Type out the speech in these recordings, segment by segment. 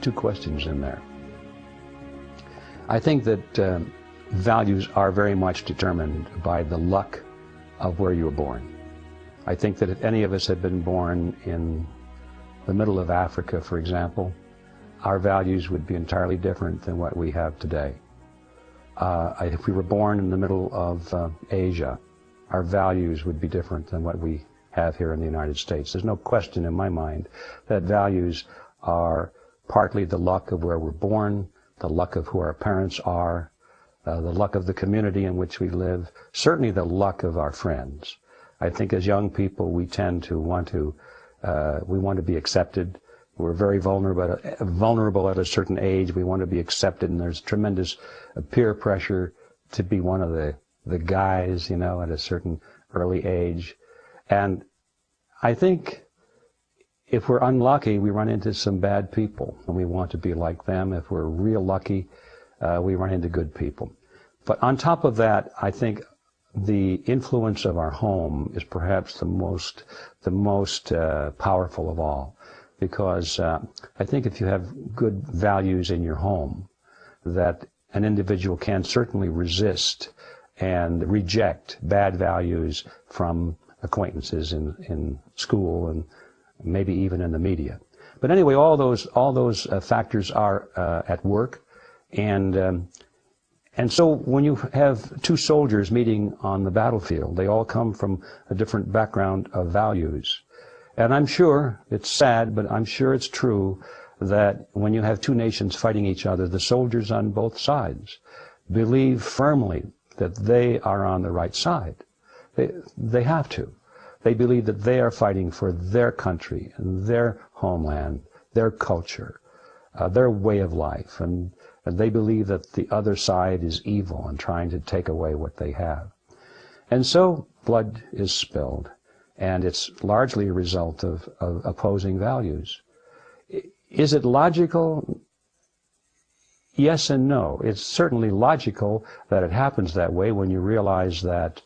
two questions in there. I think that values are very much determined by the luck of where you were born. I think that if any of us had been born in the middle of Africa, for example, our values would be entirely different than what we have today. If we were born in the middle of Asia, our values would be different than what we have here in the United States. There's no question in my mind that values are partly the luck of where we're born, the luck of who our parents are, the luck of the community in which we live, certainly the luck of our friends. I think as young people we tend to want to be accepted. We're very vulnerable at a certain age. We want to be accepted, and there's tremendous peer pressure to be one of the guys, you know, at a certain early age. And I think if we're unlucky, we run into some bad people, and we want to be like them. If we're real lucky, we run into good people. But on top of that, I think the influence of our home is perhaps the most powerful of all. Because I think if you have good values in your home, that an individual can certainly resist and reject bad values from acquaintances in school and maybe even in the media. But anyway, all those factors are at work, and so when you have two soldiers meeting on the battlefield, they all come from a different background of values. And I'm sure, it's sad, but I'm sure it's true that when you have two nations fighting each other, the soldiers on both sides believe firmly that they are on the right side. They have to. They believe that they are fighting for their country and their homeland, their culture, their way of life, and they believe that the other side is evil and trying to take away what they have. And so blood is spilled. And it's largely a result of opposing values. Is it logical? Yes and no. It's certainly logical that it happens that way when you realize that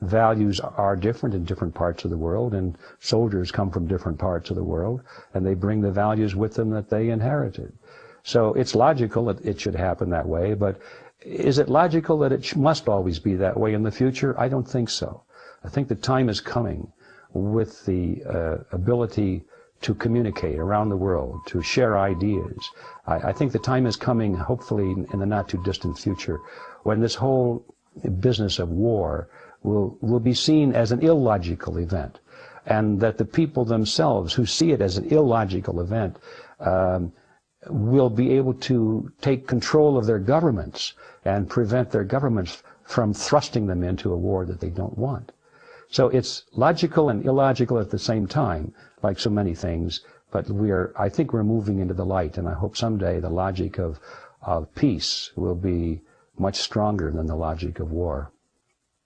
values are different in different parts of the world, and soldiers come from different parts of the world, and they bring the values with them that they inherited. So it's logical that it should happen that way, but is it logical that it must always be that way in the future? I don't think so. I think the time is coming with the ability to communicate around the world, to share ideas. I think the time is coming, hopefully in the not too distant future, when this whole business of war will be seen as an illogical event, and that the people themselves who see it as an illogical event will be able to take control of their governments and prevent their governments from thrusting them into a war that they don't want. So it's logical and illogical at the same time, like so many things, but I think we're moving into the light, and I hope someday the logic of peace will be much stronger than the logic of war.